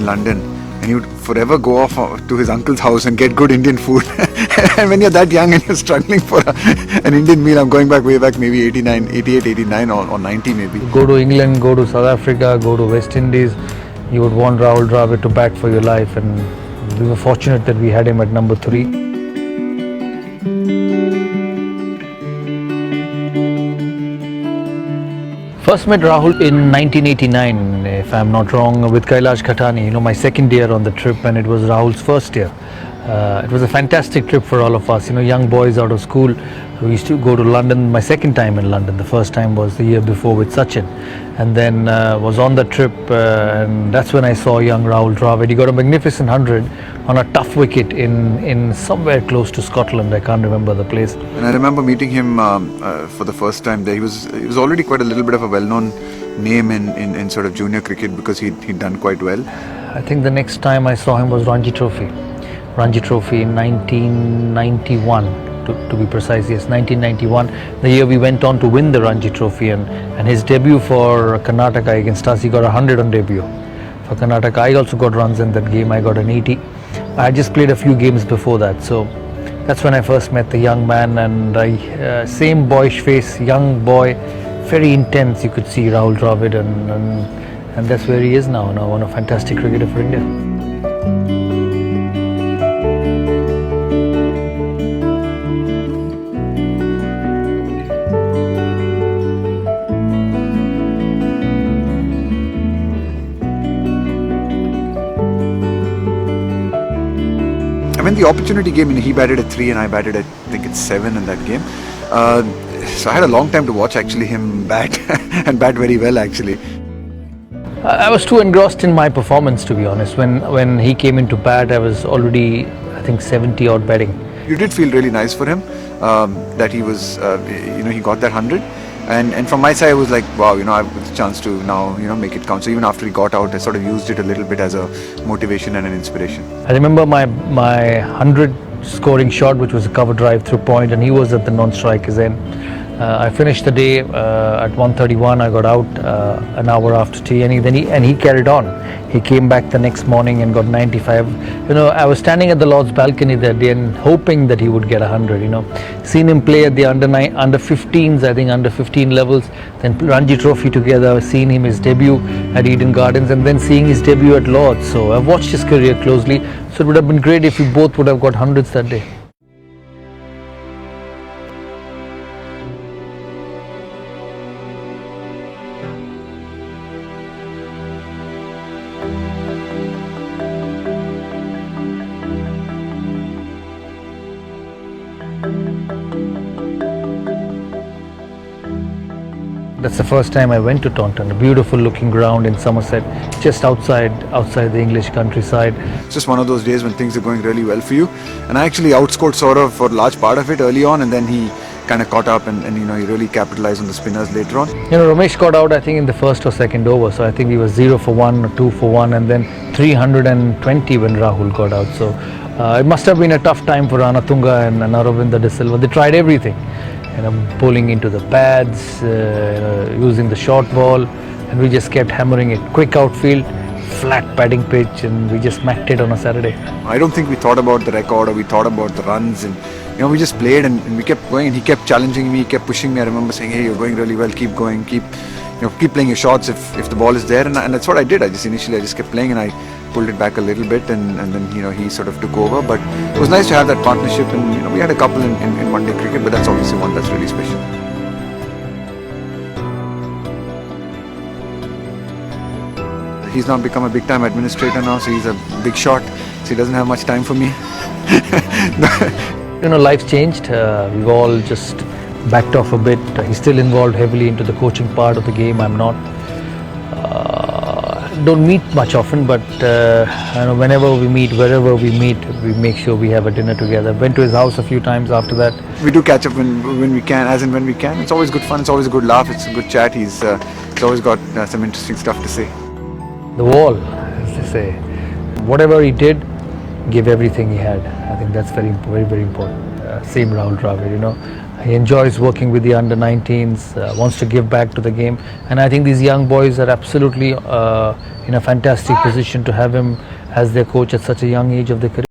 in London, and he would forever go off to his uncle's house and get good Indian food. And when you're that young and you're struggling for an Indian meal, I'm going back way back, maybe 89, 88, 89 or 90 maybe. Go to England, go to South Africa, go to West Indies, you would want Rahul Dravid to bat for your life, and we were fortunate that we had him at number 3. First met Rahul in 1989, if I'm not wrong, with Kailash Khatani, my second year on the trip, and it was Rahul's first year. It was a fantastic trip for all of us, young boys out of school. We used to go to London, my second time in London. The first time was the year before with Sachin, and then was on the trip, and that's when I saw young Rahul Dravid. He got a magnificent 100 on a tough wicket in somewhere close to Scotland. I can't remember the place. And I remember meeting him for the first time there. He was already quite a little bit of a well-known name in sort of junior cricket because he'd done quite well. I think the next time I saw him was Ranji Trophy in 1991, to be precise. Yes, 1991, the year we went on to win the Ranji Trophy, and his debut for Karnataka against us, he got 100 on debut for Karnataka. I also got runs in that game. I got an 80. I just played a few games before that, so that's when I first met the young man, and same boyish face, young boy, very intense. You could see Rahul Dravid, and that's where he is now one of fantastic cricketer for India. When the opportunity came, he batted at 3 and I batted at, I think it's 7 in that game. So I had a long time to watch actually him bat and bat very well actually. I was too engrossed in my performance, to be honest. When he came into bat, I was already, I think, 70 odd batting. You did feel really nice for him that he was, he got that 100. And from my side, I was like, wow, I've got the chance to now, make it count. So even after he got out, I sort of used it a little bit as a motivation and an inspiration. I remember my 100 scoring shot, which was a cover drive through point, and he was at the non-strikers end. I finished the day at 1:31. I got out an hour after tea, and he carried on. He came back the next morning and got 95. I was standing at the Lord's balcony that day and hoping that he would get 100. Seen him play at the under 15s, I think under 15 levels. Then Ranji Trophy together. Seen him his debut at Eden Gardens, and then seeing his debut at Lord's. So I've watched his career closely. So it would have been great if we both would have got hundreds that day. That's the first time I went to Taunton, a beautiful looking ground in Somerset, just outside the English countryside. It's just one of those days when things are going really well for you. And I actually outscored Saurav for a large part of it early on, and then he kind of caught up and he really capitalized on the spinners later on. Ramesh got out, I think, in the first or second over, so I think he was 0 for 1 or 2 for 1, and then 320 when Rahul got out. So it must have been a tough time for Ranatunga and Aravinda De Silva. They tried everything. Bowling into the pads, using the short ball, and we just kept hammering it. Quick outfield, flat batting pitch, and we just smacked it on a Saturday. I don't think we thought about the record or we thought about the runs, and we just played and we kept going, and he kept challenging me, he kept pushing me. I remember saying, hey, you're going really well, keep going, keep playing your shots if the ball is there, and that's what I did. I just kept playing, and I pulled it back a little bit, and then he sort of took over. But it was nice to have that partnership, and we had a couple in one-day cricket, but that's obviously one that's really special. He's now become a big-time administrator now, so he's a big shot, so he doesn't have much time for me. Life's changed. We've all just backed off a bit. He's still involved heavily into the coaching part of the game. I'm not. Don't meet much often, but whenever we meet, wherever we meet, we make sure we have a dinner together. Went to his house a few times after that. We do catch up when we can, as and when we can. It's always good fun. It's always a good laugh. It's a good chat. He's always got some interesting stuff to say. The wall, as they say. Whatever he did, gave everything he had. I think that's very, very, very important. Same Rahul Dravid, He enjoys working with the under 19s, wants to give back to the game, and I think these young boys are absolutely in a fantastic position to have him as their coach at such a young age of their career.